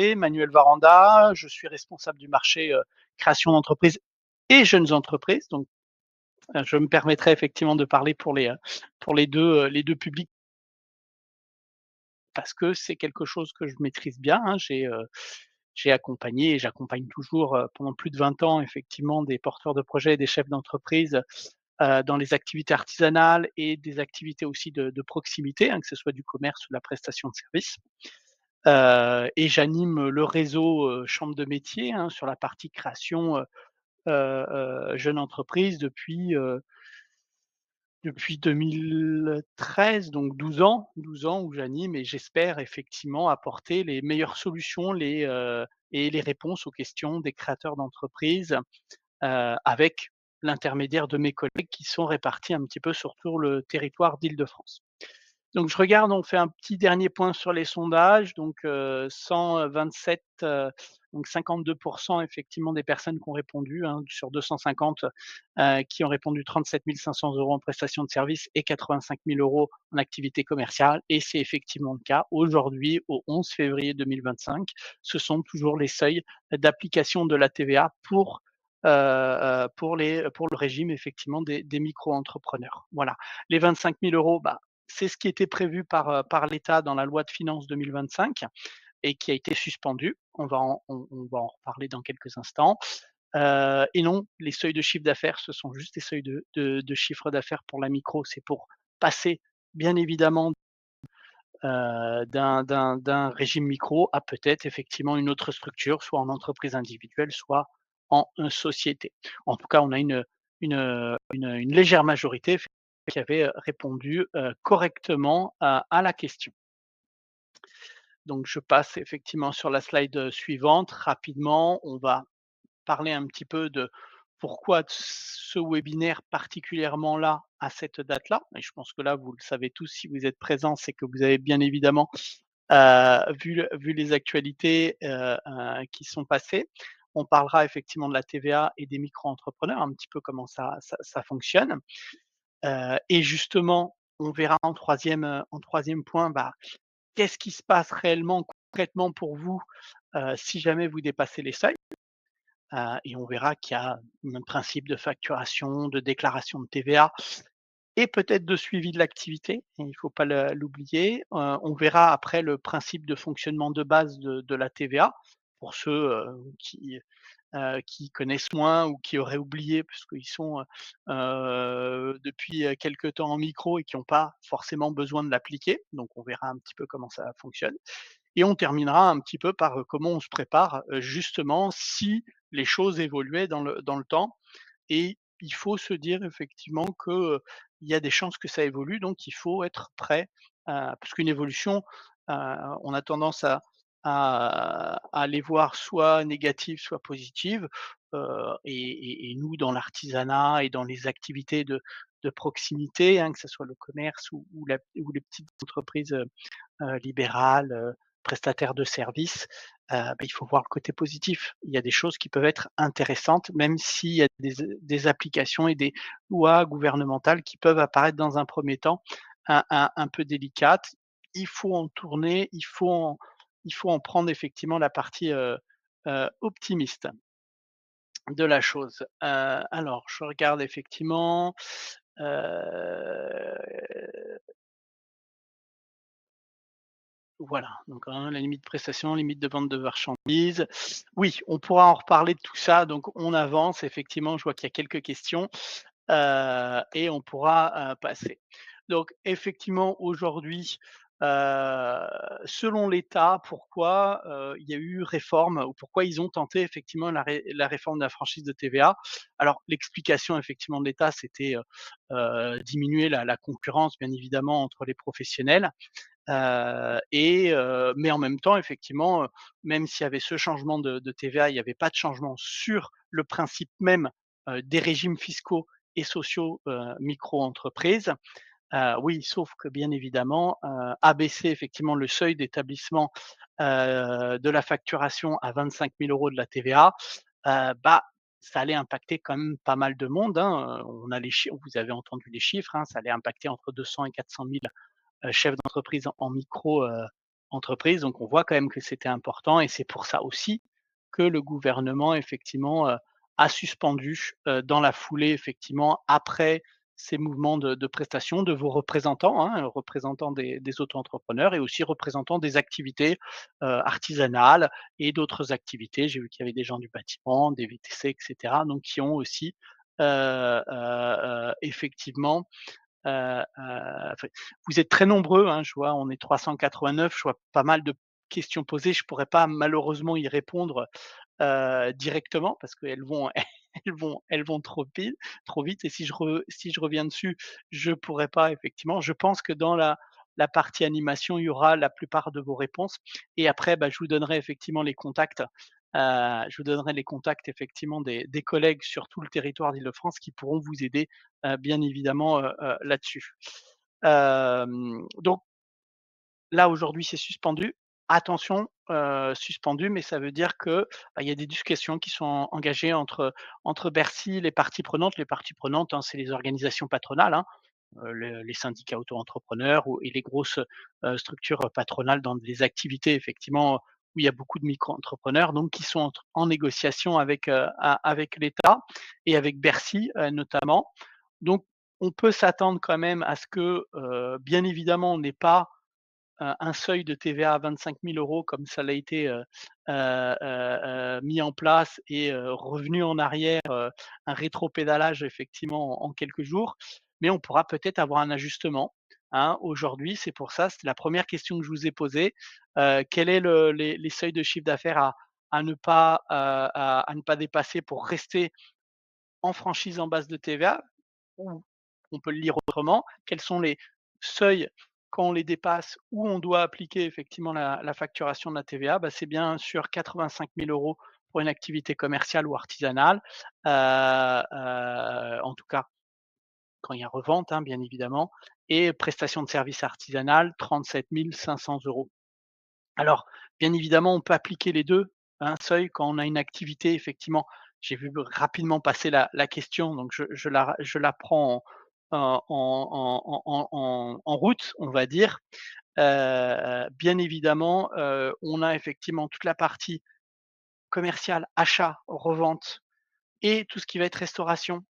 présenté, Manuel Varanda, je suis responsable du marché, création d'entreprise et jeunes entreprises. Donc, je me permettrai effectivement de parler pour les 2 publics parce que c'est quelque chose que je maîtrise bien, hein. J'ai accompagné et j'accompagne toujours, pendant plus de 20 ans effectivement des porteurs de projets et des chefs d'entreprise, dans les activités artisanales et des activités aussi de proximité, hein, que ce soit du commerce ou de la prestation de services. Et j'anime le réseau, chambre de métiers, hein, sur la partie création, jeune entreprise depuis 2013, donc 12 ans où j'anime et j'espère effectivement apporter les meilleures solutions et les réponses aux questions des créateurs d'entreprises, avec l'intermédiaire de mes collègues qui sont répartis un petit peu sur tout le territoire d'Île-de-France. Donc je regarde, on fait un petit dernier point sur les sondages, donc 127, donc 52 effectivement des personnes qui ont répondu, hein, sur 250, qui ont répondu 37 500 € en prestation de service et 85 000 € en activité commerciale et c'est effectivement le cas aujourd'hui au 11 février 2025. Ce sont toujours les seuils d'application de la TVA pour le régime effectivement des micro-entrepreneurs. Voilà. Les 25 000 €, bah, c'est ce qui était prévu par l'État dans la loi de finances 2025 et qui a été suspendu. On va en reparler dans quelques instants. Et non, les seuils de chiffre d'affaires, ce sont juste des seuils de chiffre d'affaires pour la micro. C'est pour passer, bien évidemment, d'un régime micro à peut-être effectivement une autre structure, soit en entreprise individuelle, soit en, société. En tout cas, on a une légère majorité qui avait, répondu, correctement à la question. Donc je passe effectivement sur la slide, suivante. Rapidement, on va parler un petit peu de pourquoi ce webinaire particulièrement là, à cette date-là et je pense que là, vous le savez tous si vous êtes présents, c'est que vous avez bien évidemment, vu les actualités, qui sont passées. On parlera effectivement de la TVA et des micro-entrepreneurs, un petit peu comment ça fonctionne. Et justement, on verra en 3e point, bah, qu'est-ce qui se passe réellement, concrètement pour vous, si jamais vous dépassez les seuils? Et on verra qu'il y a un principe de facturation, de déclaration de TVA et peut-être de suivi de l'activité, et il ne faut pas l'oublier. On verra après le principe de fonctionnement de base de la TVA pour ceux, qui connaissent moins ou qui auraient oublié puisqu'ils sont, depuis, quelque temps en micro et qui n'ont pas forcément besoin de l'appliquer. Donc on verra un petit peu comment ça fonctionne et on terminera un petit peu par, comment on se prépare, justement si les choses évoluaient dans le temps et il faut se dire effectivement que, il y a des chances que ça évolue donc il faut être prêt, parce qu'une évolution, heu, on a tendance à les voir soit négatives, soit positives, et nous dans l'artisanat et dans les activités de proximité, hein, que ce soit le commerce ou les petites entreprises, libérales, prestataires de services, bah, il faut voir le côté positif. Il y a des choses qui peuvent être intéressantes, même s'il y a des applications et des lois gouvernementales qui peuvent apparaître dans un premier temps un peu délicates. Il faut en tourner, il faut en prendre effectivement la partie, optimiste de la chose. Alors je regarde effectivement, heu voilà, donc hein, la limite de prestation, limite de vente de marchandises. Oui, on pourra en reparler de tout ça, donc on avance. Effectivement, je vois qu'il y a quelques questions, et on pourra, passer. Donc effectivement, aujourd'hui, heu, selon l'État, pourquoi, il y a eu réforme ou pourquoi ils ont tenté effectivement la réforme de la franchise de TVA? Alors l'explication effectivement de l'État, c'était, diminuer la concurrence bien évidemment entre les professionnels. Mais en même temps, effectivement, même s'il y avait ce changement de TVA, il n'y avait pas de changement sur le principe même, des régimes fiscaux et sociaux, micro-entreprises. Oui, sauf que bien évidemment, abaisser effectivement le seuil d'établissement, de la facturation à 25 000 € de la TVA, bah, ça allait impacter quand même pas mal de monde, hein, on a les chi vous avez entendu les chiffres, hein, ça allait impacter entre 200 et 400 000 chefs d'entreprise en micro, entreprise. Donc on voit quand même que c'était important et c'est pour ça aussi que le gouvernement effectivement, a suspendu, dans la foulée effectivement après ces mouvements de prestations de vos représentants, hein, représentants des auto-entrepreneurs et aussi représentants des activités, artisanales et d'autres activités. J'ai vu qu'il y avait des gens du bâtiment, des VTC et cetera, donc qui ont aussi, effectivement, enfin, vous êtes très nombreux, hein, je vois, on est 389, je vois pas mal de questions posées. Je pourrais pas malheureusement y répondre, directement parce qu'elles vont elles vont trop vite et si je reviens dessus, je pourrais pas effectivement. Je pense que dans la partie animation, il y aura la plupart de vos réponses et après, bah, je vous donnerai les contacts effectivement des collègues sur tout le territoire d'Île-de-France qui pourront vous aider, bien évidemment, là-dessus. Donc là, aujourd'hui, c'est suspendu. Attention, suspendu, mais ça veut dire que, bah, il y a des discussions qui sont engagées entre Bercy, les parties prenantes. Les parties prenantes, hein, c'est les organisations patronales, hein, les syndicats auto-entrepreneurs ou et les grosses, structures patronales dans des activités effectivement où il y a beaucoup de micro-entrepreneurs, donc qui sont en négociation avec l'État et avec Bercy, notamment. Donc on peut s'attendre quand même à ce que, bien évidemment, on n'ait pas un seuil de TVA à 25 000 € comme ça l'a été, mis en place et revenu en arrière, un rétropédalage effectivement en quelques jours, mais on pourra peut-être avoir un ajustement, hein. Aujourd'hui, c'est pour ça, c'était la première question que je vous ai posée, quel est les seuils de chiffre d'affaires à ne pas, à ne pas dépasser pour rester en franchise en base de TVA? Ou on peut le lire autrement, quels sont les seuils quand on les dépasse où on doit appliquer effectivement la facturation de la TVA? Bah, c'est bien sur 85 000 € pour une activité commerciale ou artisanale, en tout cas quand il y a revente, hein, bien évidemment et prestation de service artisanale 37 500 €. Alors, bien évidemment, on peut appliquer les 2, un seuil quand on a une activité effectivement. J'ai vu rapidement passer la question, donc je la prends en route, on va dire. Bien évidemment, on a effectivement toute la partie commerciale, achat, revente et tout ce qui va être restauration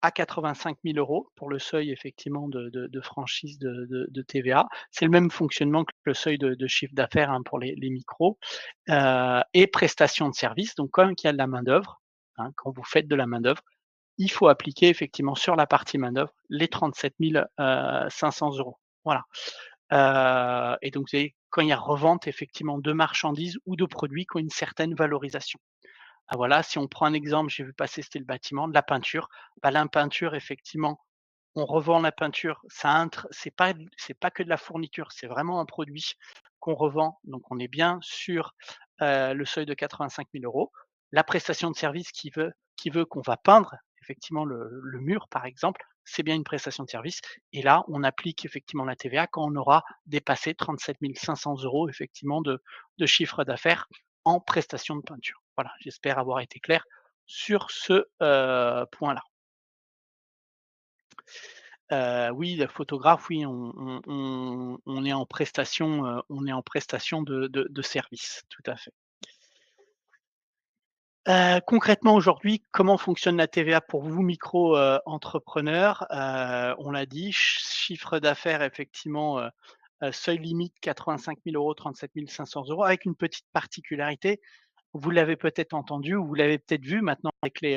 à 85 000 € pour le seuil effectivement de franchise de TVA. C'est le même fonctionnement que le seuil de chiffre d'affaires, hein, pour les micros, et prestations de services. Donc quand il y a de la main-d'œuvre, hein, quand vous faites de la main-d'œuvre, il faut appliquer effectivement sur la partie main-d'œuvre les 37 500 €. Voilà, et donc c'est quand il y a revente effectivement de marchandises ou de produits qui ont une certaine valorisation. Ah voilà, si on prend un exemple, j'ai vu passer, c'était le bâtiment, de la peinture. Bah, la peinture effectivement, on revend la peinture, ça intre c'est pas que de la fourniture, c'est vraiment un produit qu'on revend, donc on est bien sur, le seuil de 85 000 €. La prestation de service qui veut qu'on va peindre effectivement le mur par exemple, c'est bien une prestation de service et là, on applique effectivement la TVA quand on aura dépassé 37 500 € effectivement de chiffre d'affaires en prestation de peinture. Voilà, j'espère avoir été clair sur ce, point-là. Oui, le photographe, oui, on est en prestation, de service, tout à fait. Concrètement aujourd'hui, comment fonctionne la TVA pour vous micro, entrepreneurs? On l'a dit, chiffre d'affaires effectivement, seuil limite 85 000 €, 37 500 € avec une petite particularité, vous l'avez peut-être entendu ou vous l'avez peut-être vu maintenant avec les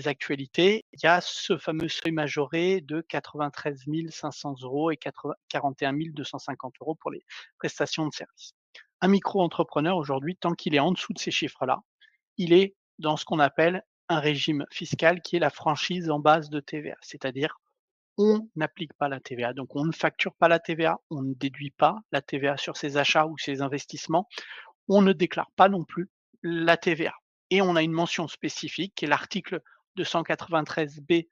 actualités, il y a ce fameux seuil majoré de 93 500 € et 41 250 € pour les prestations de services. Un micro-entrepreneur aujourd'hui, tant qu'il est en dessous de ces chiffres-là, il est dans ce qu'on appelle un régime fiscal qui est la franchise en base de TVA. C'est-à-dire, on n'applique pas la TVA. Donc on ne facture pas la TVA, on ne déduit pas la TVA sur ses achats ou ses investissements, on ne déclare pas non plus la TVA et on a une mention spécifique qui est l'article 293 B,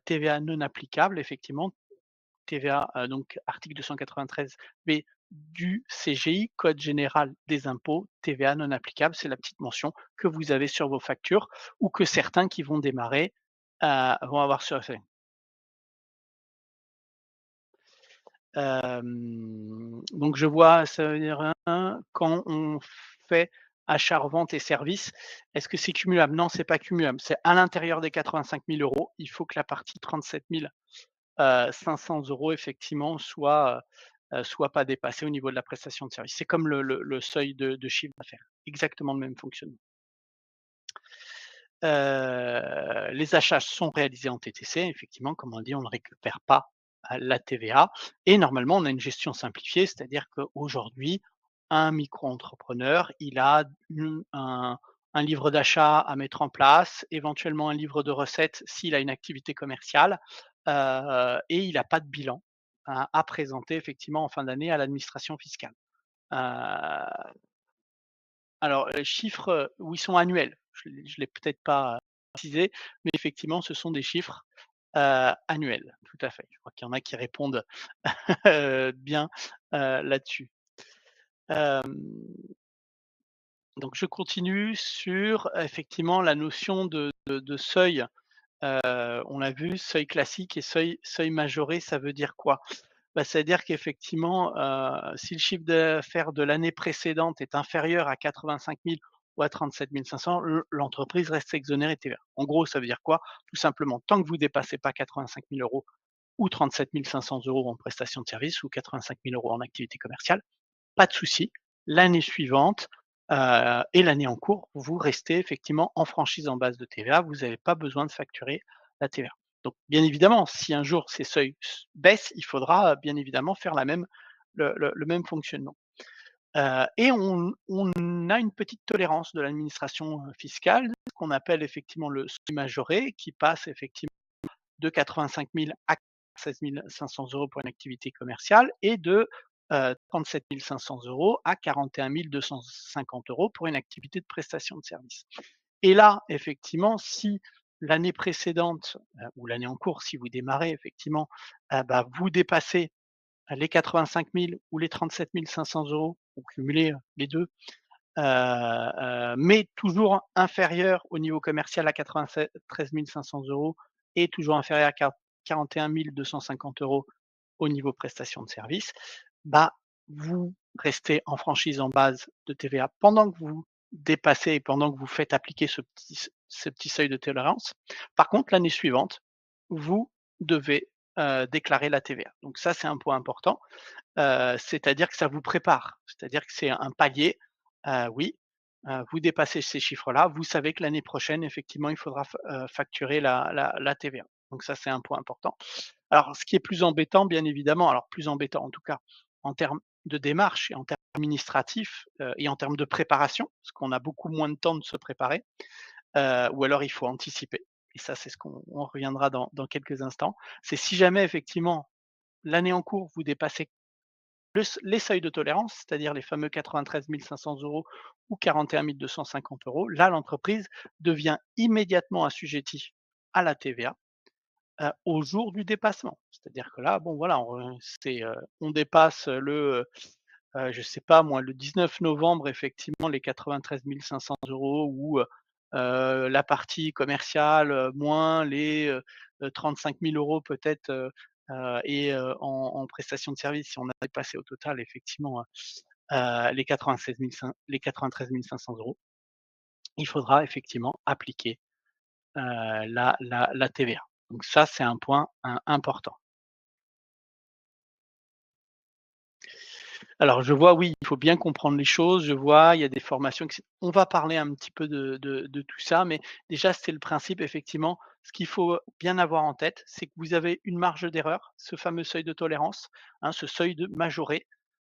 TVA non applicable effectivement, TVA, donc article 293 B du CGI, Code général des impôts, TVA non applicable, c'est la petite mention que vous avez sur vos factures ou que certains qui vont démarrer, vont avoir sur Donc je vois, ça veut dire quand on fait achat, revente et services, est-ce que c'est cumulable? Non, c'est pas cumulable. C'est à l'intérieur des 85 000 €. Il faut que la partie 37 500 € effectivement soit pas dépassée au niveau de la prestation de service. C'est comme le seuil de chiffre d'affaires. Exactement le même fonctionnement. Les achats sont réalisés en TTC, effectivement, comme on dit, on ne récupère pas, la TVA et normalement, on a une gestion simplifiée, c'est-à-dire qu'aujourd'hui, un micro-entrepreneur, il a un livre d'achat à mettre en place, éventuellement un livre de recettes s'il a une activité commerciale, et il n'a pas de bilan à présenter effectivement en fin d'année à l'administration fiscale. Heu alors, les chiffres, oui, sont annuels. Je l'ai peut-être pas précisé, mais effectivement, ce sont des chiffres, annuels, tout à fait. Je crois qu'il y en a qui répondent, bien, là-dessus. Hem, donc je continue sur, effectivement, la notion de seuil. On l'a vu, seuil classique et seuil majoré, ça veut dire quoi? Bah, c'est-à-dire qu'effectivement, si le chiffre d'affaires de l'année précédente est inférieur à 85 000 ou à 37 500, l'entreprise reste exonérée de TVA. En gros, ça veut dire quoi? Tout simplement, tant que vous dépassez pas 85 000 € ou 37 500 € en prestation de service ou 85 000 € en activité commerciale, pas de souci. L'année suivante, et l'année en cours, vous restez effectivement en franchise en base de TVA. Vous n'avez pas besoin de facturer la TVA. Donc bien évidemment, si un jour ces seuils baissent, il faudra, bien évidemment faire la même le même fonctionnement. Et on a une petite tolérance de l'administration, fiscale, ce qu'on appelle effectivement le seuil majoré qui passe effectivement de 85 000 à 16 500 € pour une activité commerciale et de, 37 500 € à 41 250 € pour une activité de prestation de service. Et là, effectivement, si l'année précédente, ou l'année en cours, si vous démarrez effectivement, bah, vous dépassez les 85 000 ou les 37 500 € ou cumulez, les 2, mais toujours inférieur au niveau commercial à 93 500 € et toujours inférieur à 41 250 € au niveau prestation de service, bah, vous restez en franchise en base de TVA pendant que vous dépassez et pendant que vous faites appliquer ce petit seuil de tolérance. Par contre, l'année suivante, vous devez, déclarer la TVA. Donc ça, c'est un point important. C'est-à-dire que ça vous prépare, c'est-à-dire que c'est un palier, oui, vous dépassez ces chiffres-là, vous savez que l'année prochaine, effectivement, il faudra facturer la TVA. Donc ça, c'est un point important. Alors ce qui est plus embêtant, bien évidemment, alors plus embêtant en tout cas, en termes de démarche et en termes administratifs, et en termes de préparation, parce qu'on a beaucoup moins de temps de se préparer, ou alors il faut anticiper et ça, c'est ce qu'on reviendra dans quelques instants. C'est si jamais effectivement, l'année en cours, vous dépassez les seuils de tolérance, c'est-à-dire les fameux 93 500 € ou 41 250 €, là, l'entreprise devient immédiatement assujettie à la TVA, au jour du dépassement. C'est-à-dire que là, bon, voilà, on dépasse je sais pas moi, le 19 novembre, effectivement, les 93 500 € ou la partie commerciale, moins les, 35 000 € peut-être, et en prestation de service, si on a dépassé au total effectivement, les 93 500 €, il faudra effectivement appliquer, la TVA. Donc ça, c'est un point important. Alors je vois, oui, il faut bien comprendre les choses. Je vois, il y a des formations on va parler un petit peu de tout ça, mais déjà, c'est le principe effectivement. Ce qu'il faut bien avoir en tête, c'est que vous avez une marge d'erreur, ce fameux seuil de tolérance, hein, ce seuil de majoré,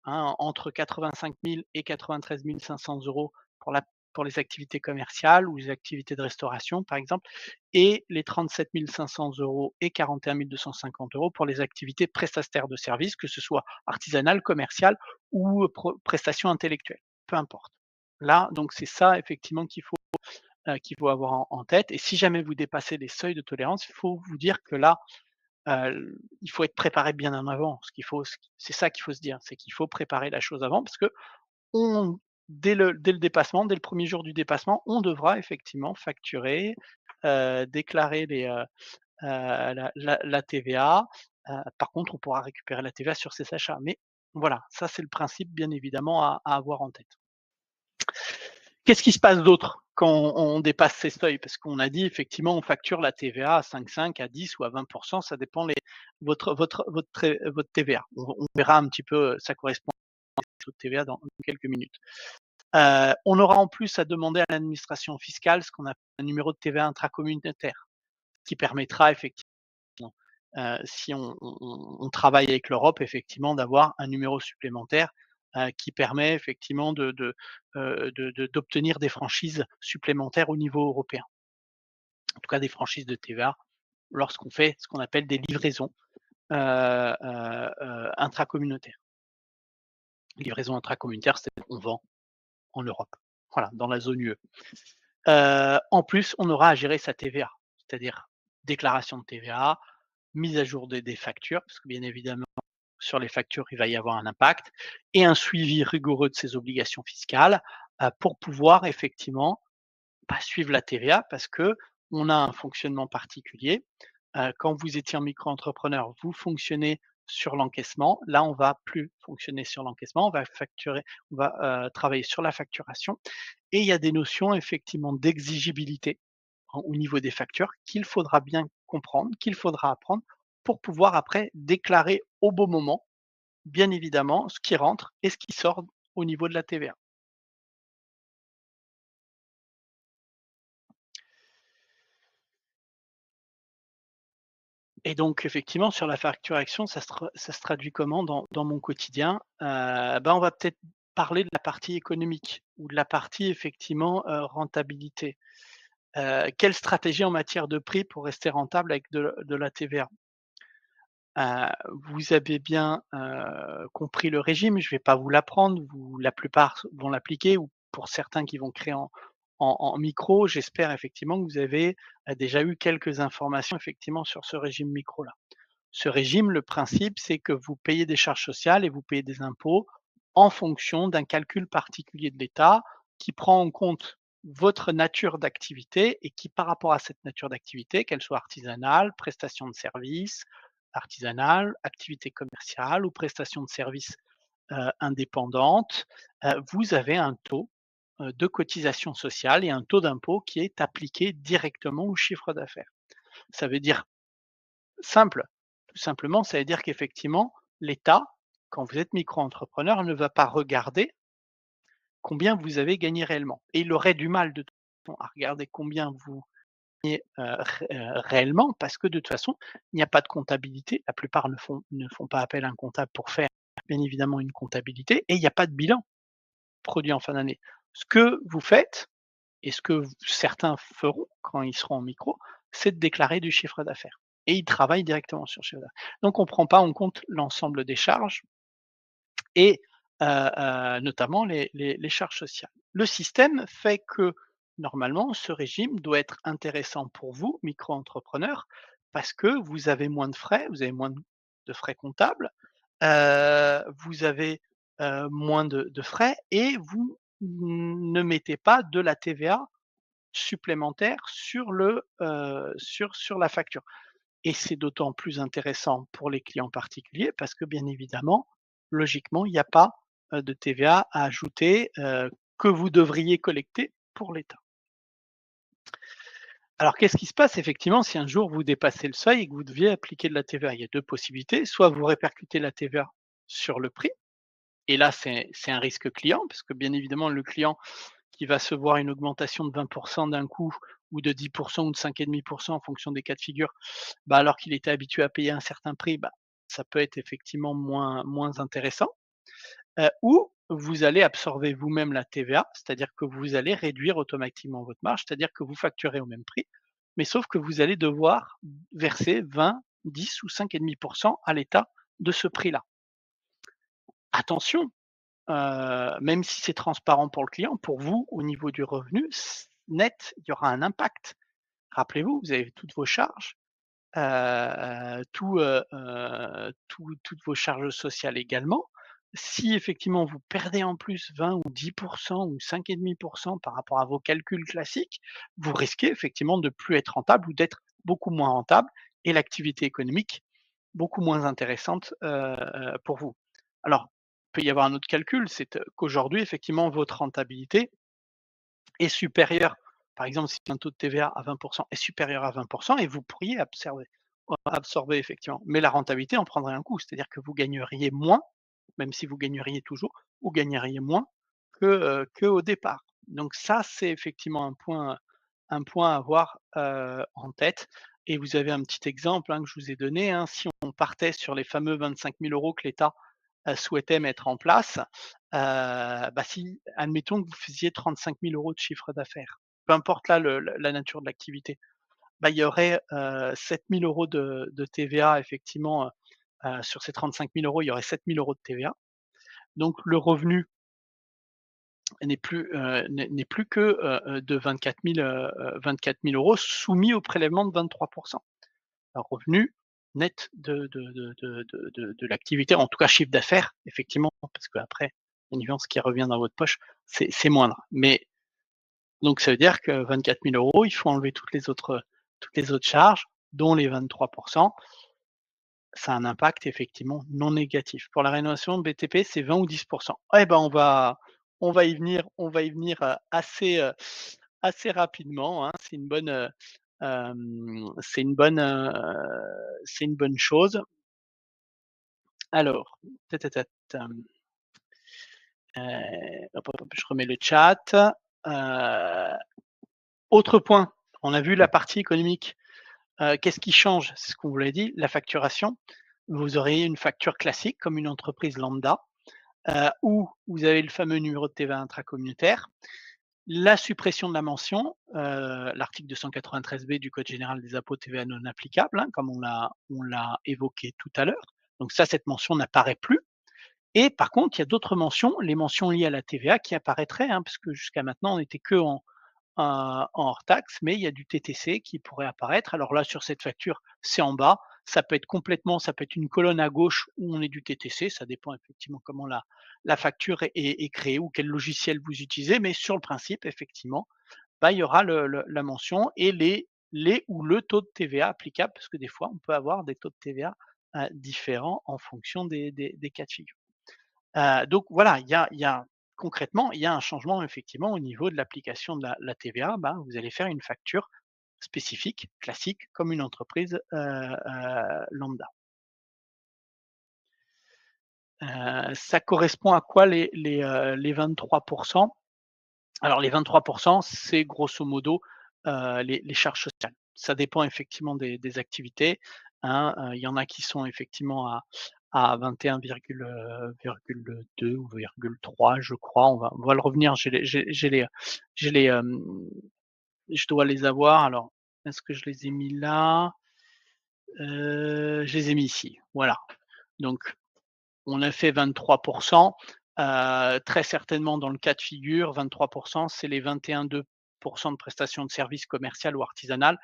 hein, entre 85 000 et 93 500 € pour la pour les activités commerciales ou les activités de restauration, par exemple, et les 37 500 € et 41 250 € pour les activités prestataires de services, que ce soit artisanales, commerciales ou prestations intellectuelles, peu importe. Là, donc c'est ça effectivement qu'il faut avoir en tête et si jamais vous dépassez les seuils de tolérance, il faut vous dire que là, il faut être préparé bien en avant. Ce qu'il faut c'est ça qu'il faut se dire, c'est qu'il faut préparer la chose avant parce que on dès le dépassement, dès le premier jour du dépassement, on devra effectivement facturer, déclarer la TVA Par contre, on pourra récupérer la TVA sur ces achats. Mais voilà, ça c'est le principe bien évidemment à avoir en tête. Qu'est-ce qui se passe d'autre quand on dépasse ces seuils? Parce qu'on a dit effectivement, on facture la TVA à 5,5, à 10 ou à 20, ça dépend votre TVA. On verra un petit peu, ça correspond au taux de TVA dans quelques minutes. On aura en plus à demander à l'administration fiscale ce qu'on appelle un numéro de TVA intracommunautaire, qui permettra effectivement, si on travaille avec l'Europe, effectivement, d'avoir un numéro supplémentaire, qui permet effectivement d'obtenir des franchises supplémentaires au niveau européen. En tout cas des franchises de TVA lorsqu'on fait ce qu'on appelle des livraisons, intracommunautaires. Livraison intracommunautaire, c'est on vend en Europe, voilà, dans la zone UE. En plus, on aura à gérer sa TVA, c'est-à-dire déclaration de TVA, mise à jour des factures, parce que bien évidemment, sur les factures, il va y avoir un impact, et un suivi rigoureux de ses obligations fiscales, pour pouvoir effectivement, bah, suivre la TVA parce qu'on a un fonctionnement particulier. Quand vous étiez en micro-entrepreneur, vous fonctionnez sur l'encaissement. Là, on va plus fonctionner sur l'encaissement, on va, travailler sur la facturation, et il y a des notions effectivement d'exigibilité au niveau des factures qu'il faudra bien comprendre, qu'il faudra apprendre pour pouvoir après déclarer au bon moment, bien évidemment, ce qui rentre et ce qui sort au niveau de la TVA. Et donc effectivement sur la facturation, ça se traduit comment dans mon quotidien? On va peut-être parler de la partie économique ou de la partie effectivement, rentabilité. Quelle stratégie en matière de prix pour rester rentable avec de la TVA? Vous avez bien, compris le régime, je ne vais pas vous l'apprendre, la plupart vont l'appliquer, ou pour certains qui vont créer en micro, j'espère effectivement que vous avez, déjà eu quelques informations effectivement sur ce régime micro-là. Ce régime, le principe, c'est que vous payez des charges sociales et vous payez des impôts en fonction d'un calcul particulier de l'État qui prend en compte votre nature d'activité et qui, par rapport à cette nature d'activité, qu'elle soit artisanale, prestation de services, artisanale, activité commerciale ou prestation de services indépendante, vous avez un taux de cotisation sociale et un taux d'impôt qui est appliqué directement au chiffre d'affaires. Ça veut dire simple, tout simplement, ça veut dire qu'effectivement, l'État, quand vous êtes micro-entrepreneur, ne va pas regarder combien vous avez gagné réellement, et il aurait du mal de toute façon à regarder combien vous gagnez, réellement, parce que de toute façon, il n'y a pas de comptabilité. La plupart ne font pas appel à un comptable pour faire, bien évidemment, une comptabilité, et il n'y a pas de bilan produit en fin d'année. Ce que vous faites, et ce que certains feront quand ils seront en micro, c'est de déclarer du chiffre d'affaires, et ils travaillent directement sur le chiffre d'affaires. Donc on ne prend pas en compte l'ensemble des charges et notamment les charges sociales. Le système fait que, normalement, ce régime doit être intéressant pour vous, micro-entrepreneurs, parce que vous avez moins de frais, vous avez moins de frais comptables, vous avez, moins de frais, et vous ne mettez pas de la TVA supplémentaire sur la facture, et c'est d'autant plus intéressant pour les clients particuliers parce que, bien évidemment, logiquement, il n'y a pas, de TVA à ajouter, que vous devriez collecter pour l'État. Alors qu'est-ce qui se passe effectivement si un jour vous dépassez le seuil et que vous deviez appliquer de la TVA? Il y a 2 possibilités, soit vous répercutez la TVA sur le prix, et là c'est un risque client parce que, bien évidemment, le client qui va se voir une augmentation de 20 d'un coup, ou de 10 ou de 5,5 en fonction des cas de figure, bah, alors qu'il était habitué à payer un certain prix, bah, ça peut être effectivement moins intéressant. Ou vous allez absorber vous-même la TVA, c'est-à-dire que vous allez réduire automatiquement votre marge, c'est-à-dire que vous facturez au même prix, mais sauf que vous allez devoir verser 20, 10 ou 5,5 à l'État de ce prix-là. Attention, même si c'est transparent pour le client, pour vous, au niveau du revenu net, il y aura un impact. Rappelez-vous, vous avez toutes vos charges, toutes vos charges sociales également. Si effectivement vous perdez en plus 20 ou 10 ou 5,5 par rapport à vos calculs classiques, vous risquez effectivement de plus être rentable ou d'être beaucoup moins rentable, et l'activité économique beaucoup moins intéressante, pour vous. Alors, il peut y avoir un autre calcul, c'est, qu'aujourd'hui effectivement votre rentabilité est supérieur. Par exemple, si un taux de TVA à 20 est supérieur à 20 et vous pourriez absorber effectivement. Mais la rentabilité en prendrait un coup, c'est-à-dire que vous gagneriez moins, même si vous gagneriez toujours, vous gagneriez moins qu'au départ. Donc ça, c'est effectivement un point à avoir, en tête et vous avez un petit exemple, hein, que je vous ai donné, hein. Si on partait sur les fameux 25 000 € que l'État, souhaitait mettre en place, bah, si admettons que vous faisiez 35 000 € de chiffre d'affaires, peu importe là la nature de l'activité, bah, il y aurait, 7 000 € de TVA effectivement, sur ces 35 000 €, il y aurait 7 000 € de TVA. Donc le revenu n'est plus que, de 24 000 € soumis au prélèvement de 23. Un revenu net de l'activité, en tout cas chiffre d'affaires effectivement, parce qu'après, bien évidemment ce qui revient dans votre poche, c'est moindre. Mais donc ça veut dire que 24 000 €, il faut enlever toutes les autres charges, dont les 23. Ça a un impact effectivement non négatif. Pour la rénovation de BTP, c'est 20 ou 10. Eh ben, on va y venir, assez rapidement, hein. C'est une bonne, c'est une bonne chose. Alors, ta, hop, hop, hop, je remets le chat. Heu, Autre point, on a vu la partie économique. Qu'est-ce qui change? C'est ce qu'on vous l'a dit, la facturation. Vous auriez une facture classique comme une entreprise lambda, où vous avez le fameux numéro de TVA intracommunautaire. La suppression de la mention, l'article 293 B du code général des impôts, TVA non applicable, hein, comme on l'a évoqué tout à l'heure. Donc ça, cette mention n'apparaît plus et par contre, il y a d'autres mentions, les mentions liées à la TVA qui apparaîtraient, hein, parce que jusqu'à maintenant, on n'était qu'en hors taxe, mais il y a du TTC qui pourrait apparaître. Alors là, sur cette facture, c'est en bas. Ça peut être une colonne à gauche où on est du TTC, ça dépend effectivement comment la facture est créée ou quel logiciel vous utilisez, mais sur le principe, effectivement, bah, il y aura la mention et les ou le taux de TVA applicable, parce que des fois, on peut avoir des taux de TVA, différents en fonction des cas de figure. Donc voilà, il y a concrètement, il y a un changement effectivement au niveau de l'application de la TVA. Ben, vous allez faire une facture spécifique, classique, comme une entreprise, lambda. Ça correspond à quoi les 23? Alors les 23, c'est grosso modo, les charges sociales. Ça dépend effectivement des activités, hein, il y en a qui sont effectivement à 21 virgule 2 ou 3, je crois. On va le revenir, je dois les avoir. Alors, est-ce que je les ai mis là? Je les ai mis ici, voilà. Donc on a fait 23. Très certainement dans le cas de figure, 23, c'est les 21,2 de prestations de services commerciales ou artisanales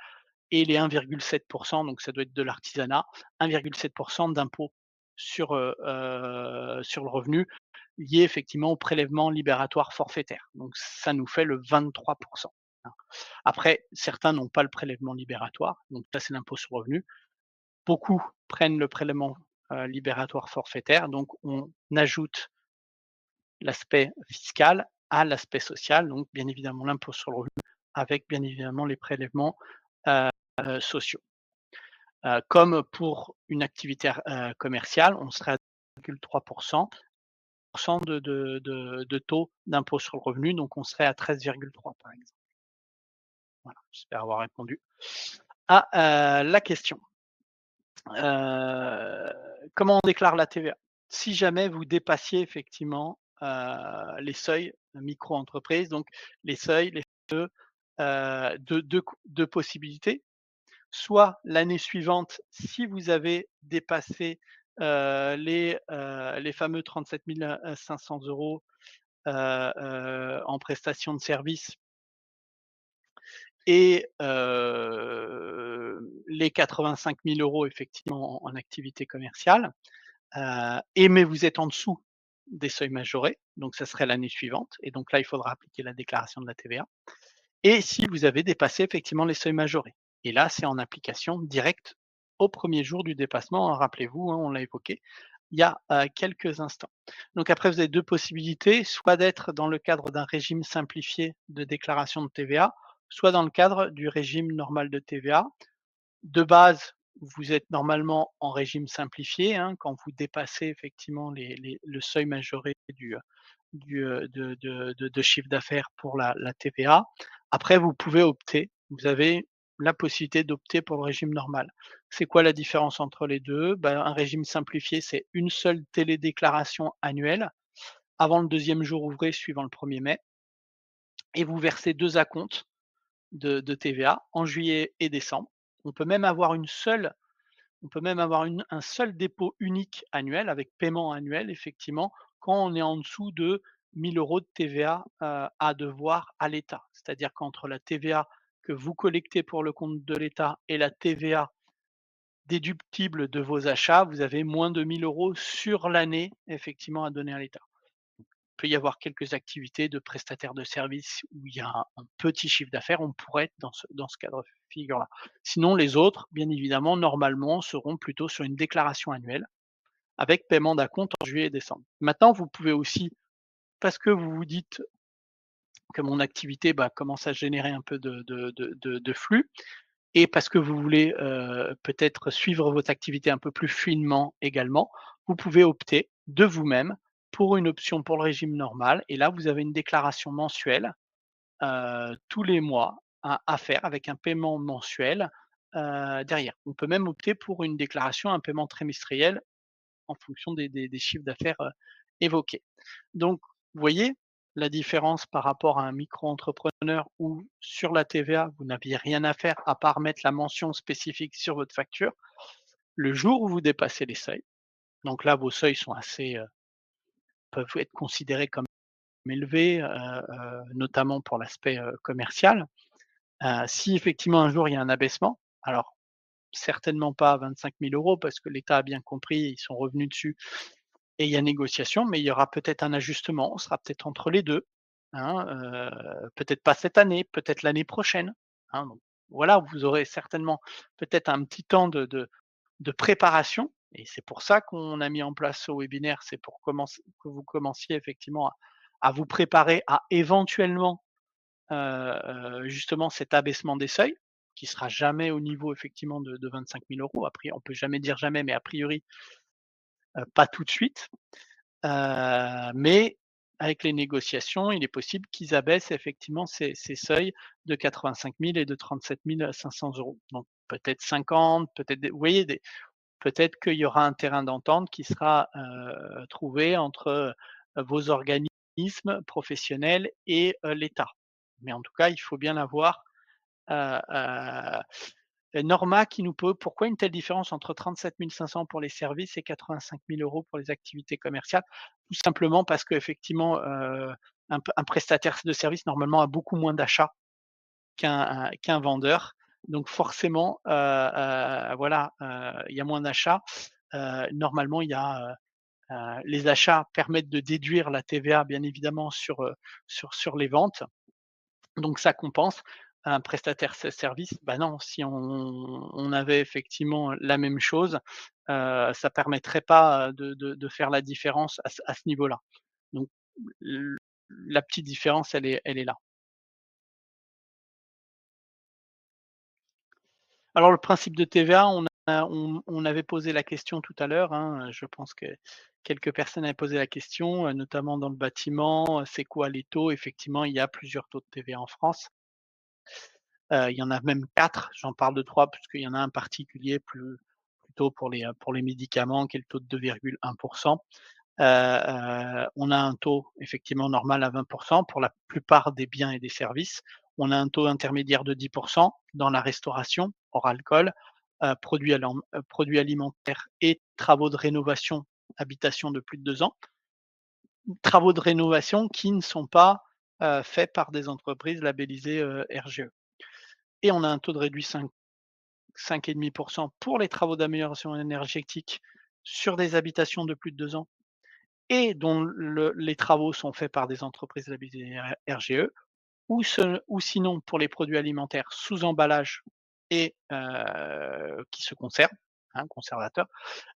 et les 1,7, donc ça doit être de l'artisanat, 1,7 d'impôt sur le revenu lié effectivement au prélèvement libératoire forfaitaire. Donc ça nous fait le 23, hein. Après, certains n'ont pas le prélèvement libératoire, donc ça c'est l'impôt sur le revenu. Beaucoup prennent le prélèvement, libératoire forfaitaire, donc on ajoute l'aspect fiscal à l'aspect social, donc bien évidemment l'impôt sur le revenu avec bien évidemment les prélèvements, sociaux. Comme pour une activité commerciale, on serait à 3 de taux d'impôt sur le revenu, donc on serait à 13,3 par exemple. Voilà, j'espère avoir répondu à, la question. Heu, Comment on déclare la TVA? Si jamais vous dépassiez effectivement, les seuils micro-entreprises, donc les seuils, les fameux, 2 possibilités. Soit l'année suivante, si vous avez dépassé, les fameux 37 500 €, en prestation de services et les 85 000 € effectivement en activité commerciale. Mais vous êtes en dessous des seuils majorés, donc ça serait l'année suivante et donc là, il faudra appliquer la déclaration de la TVA et si vous avez dépassé effectivement les seuils majorés et là, c'est en application directe au premier jour du dépassement, hein, rappelez-vous, hein, on l'a évoqué il y a, quelques instants. Donc après vous avez 2 possibilités, soit d'être dans le cadre d'un régime simplifié de déclaration de TVA, soit dans le cadre du régime normal de TVA. De base, vous êtes normalement en régime simplifié, hein, quand vous dépassez effectivement le seuil majoré de chiffre d'affaires pour la TVA. Après, vous pouvez opter, vous avez la possibilité d'opter pour le régime normal. C'est quoi la différence entre les 2? Ben, un régime simplifié, c'est une seule télédéclaration annuelle avant le deuxième jour ouvré suivant le 1er mai et vous versez 2 acomptes de TVA en juillet et décembre. On peut même avoir une seule on peut même avoir un seul dépôt unique annuel avec paiement annuel effectivement quand on est en dessous de 1 000 € de TVA, à devoir à l'État. C'est-à-dire qu'entre la TVA que vous collectez pour le compte de l'État et la TVA déductible de vos achats, vous avez moins de 1 000 € sur l'année effectivement à donner à l'État. Il peut y avoir quelques activités de prestataires de services où il y a un petit chiffre d'affaires, on pourrait être dans ce cadre de figure-là. Sinon les autres, bien évidemment, normalement, seront plutôt sur une déclaration annuelle avec paiement d'acompte en juillet et décembre. Maintenant, vous pouvez aussi, parce que vous vous dites que mon activité, bah, commence à générer un peu de flux et parce que vous voulez, peut-être suivre votre activité un peu plus finement également, vous pouvez opter de vous-même pour une option pour le régime normal et là, vous avez une déclaration mensuelle, tous les mois à faire avec un paiement mensuel, derrière. On peut même opter pour une déclaration, un paiement trimestriel en fonction des chiffres d'affaires, évoqués. Donc, vous voyez la différence par rapport à un micro-entrepreneur où sur la TVA, vous n'aviez rien à faire à part mettre la mention spécifique sur votre facture. Le jour où vous dépassez les seuils, donc là, vos seuils sont assez, peuvent être considérés comme élevés, notamment pour l'aspect, commercial. Si effectivement un jour il y a un abaissement, alors certainement pas à 25 000 € parce que l'État a bien compris, ils sont revenus dessus et il y a négociation, mais il y aura peut-être un ajustement, on sera peut-être entre les 2, hein, peut-être pas cette année, peut-être l'année prochaine, hein, donc voilà, vous aurez certainement peut-être un petit temps de préparation et c'est pour ça qu'on a mis en place ce webinaire, c'est pour commencer que vous commenciez effectivement à vous préparer à éventuellement, justement cet abaissement des seuils, qui sera jamais au niveau effectivement de 25 000 €. Après on peut jamais dire jamais, mais a priori, pas tout de suite. Mais avec les négociations, il est possible qu'ils abaissent effectivement ces seuils de 85 000 et de 37 500 €. Donc peut-être 50, peut-être des vous voyez des peut-être qu'il y aura un terrain d'entente qui sera, trouvé entre, vos organismes professionnels et l'État. Mais en tout cas, il faut bien l'avoir, Norma qui nous pose: «Pourquoi une telle différence entre 37 500 pour les services et 85 000 € pour les activités commerciales?» Tout simplement parce qu'effectivement, un prestataire de service normalement a beaucoup moins d'achats qu'un vendeur. Donc forcément, voilà, il y a moins d'achats. Normalement, il y a, les achats permettent de déduire la TVA bien évidemment sur les ventes. Donc ça compense. Un prestataire service, bah, non, si on avait effectivement la même chose, ça permettrait pas, de faire la différence à ce niveau-là. Donc l la petite différence, elle est là. Alors le principe de TVA, on avait posé la question tout à l'heure, hein, je pense que quelques personnes avaient posé la question, notamment dans le bâtiment, c'est quoi les taux? Effectivement, il y a plusieurs taux de TVA en France. Il y en a même 4. J'en parle de 3 puisqu'il y en a un particulier plutôt pour les médicaments qui est le taux de 2,1. On a un taux effectivement normal à 20 pour la plupart des biens et des services. On a un taux intermédiaire de 10 dans la restauration, hors alcool, produits alimentaires et travaux de rénovation, habitation de plus de 2 ans. Travaux de rénovation qui ne sont pas, faits par des entreprises labellisées, RGE. Et on a un taux de réduit 5,5 pour les travaux d'amélioration énergétique sur des habitations de plus de 2 ans et dont les travaux sont faits par des entreprises labellisées RGE ou sinon pour les produits alimentaires sous emballage et qui se conservent. hein, conservateur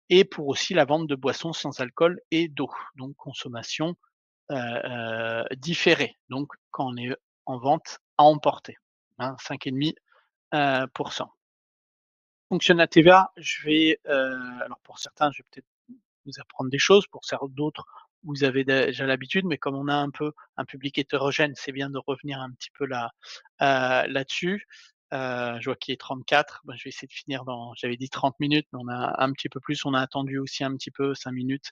et pour aussi la vente de boissons sans alcool et d'eau, donc consommation, différée, donc quand on est en vente à emporter, hein, 5,5 pour cent. Fonctionne la TVA, je vais, alors pour certains, je vais peut-être vous apprendre des choses, pour d'autres, vous avez déjà l'habitude, mais comme on a un peu un public hétérogène, c'est bien de revenir un petit peu là-dessus. Je vois qu'il est 34, bah, je vais essayer de finir dans j'avais dit 30 minutes, mais on a un petit peu plus, on a attendu aussi un petit peu 5 minutes.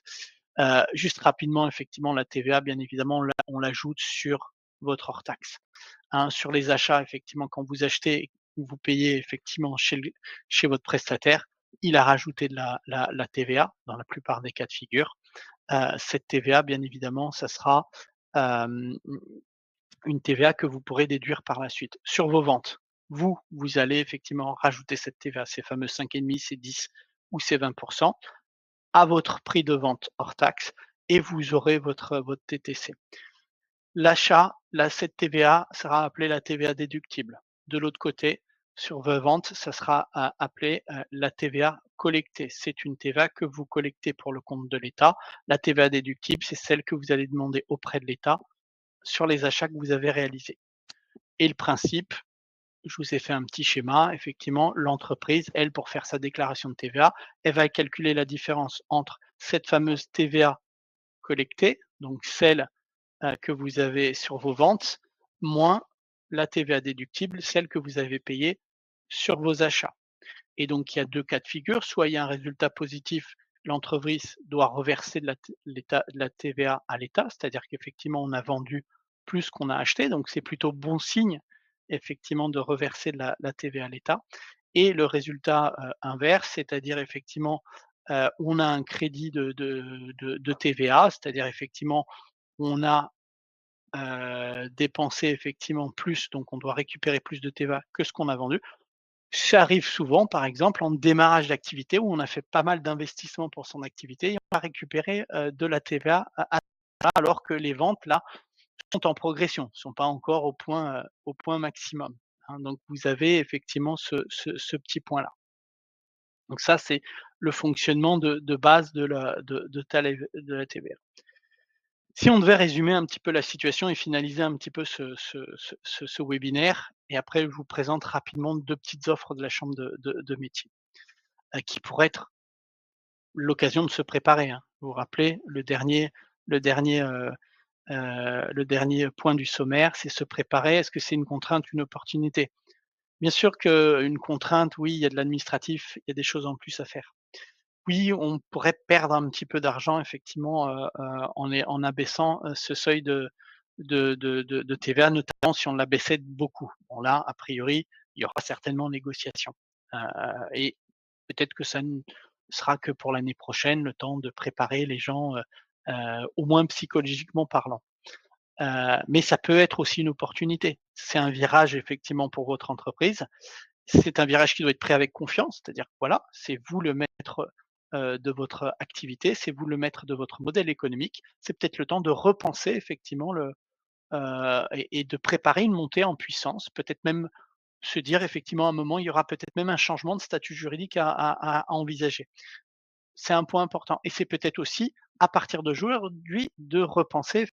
Juste rapidement, effectivement, la TVA, bien évidemment, on l'ajoute sur votre hors taxe, hein. Sur les achats, effectivement, quand vous achetez ou vous payez effectivement chez votre prestataire, il a rajouté de la TVA dans la plupart des cas de figure. Cette TVA, bien évidemment, ça sera, hem, une TVA que vous pourrez déduire par la suite. Sur vos ventes, vous allez effectivement rajouter cette TVA, ces fameux 5,5, ces 10 ou ces 20 à votre prix de vente hors taxe et vous aurez votre TTC. L'achat, cette TVA sera appelée la TVA déductible. De l'autre côté, sur vos ventes, ça sera appelé la TVA collectée. C'est une TVA que vous collectez pour le compte de l'État. La TVA déductible, c'est celle que vous allez demander auprès de l'État sur les achats que vous avez réalisés. Et le principe, je vous ai fait un petit schéma, effectivement, l'entreprise, elle, pour faire sa déclaration de TVA, elle va calculer la différence entre cette fameuse TVA collectée, donc celle que vous avez sur vos ventes, moins la TVA déductible, celle que vous avez payée sur vos achats. Et donc il y a 2 cas de figure, soit il y a un résultat positif, l'entreprise doit reverser de la TVA à l'État, c'est-à-dire qu'effectivement on a vendu plus qu'on a acheté, donc c'est plutôt bon signe effectivement de reverser de la TVA à l'État. Et le résultat, inverse, c'est-à-dire effectivement, on a un crédit de TVA, c'est-à-dire effectivement on a dépenser effectivement plus, donc on doit récupérer plus de TVA que ce qu'on a vendu. Ça arrive souvent, par exemple, en démarrage d'activité où on a fait pas mal d'investissements pour son activité et on va récupérer, de la TVA alors que les ventes là sont en progression, ne sont pas encore au point maximum, hein. Donc vous avez effectivement ce petit point là. Donc ça, c'est le fonctionnement de base de la TVA. Si on devait résumer un petit peu la situation et finaliser un petit peu ce webinaire et après je vous présente rapidement 2 petites offres de la chambre de métiers, qui pourraient être l'occasion de se préparer, hein. Vous vous rappelez le dernier, le dernier point du sommaire, c'est se préparer. Est-ce que c'est une contrainte, une opportunité? Bien sûr qu'une contrainte, oui, il y a de l'administratif, il y a des choses en plus à faire. Oui, on pourrait perdre un petit peu d'argent effectivement, en abaissant, ce seuil de TVA, notamment si on l'abaissait de beaucoup. Bon là, a priori, il y aura certainement négociation, heu et peut-être que ça ne sera que pour l'année prochaine, le temps de préparer les gens, au moins psychologiquement parlant. Mais ça peut être aussi une opportunité. C'est un virage effectivement pour votre entreprise. C'est un virage qui doit être pris avec confiance, c'est-à-dire que voilà, c'est vous le maître, de votre activité, c'est vous le maître de votre modèle économique. C'est peut-être le temps de repenser effectivement et de préparer une montée en puissance, peut-être même se dire effectivement à un moment, il y aura peut-être même un changement de statut juridique à envisager. C'est un point important et c'est peut-être aussi, à partir d'aujourd'hui, de repenser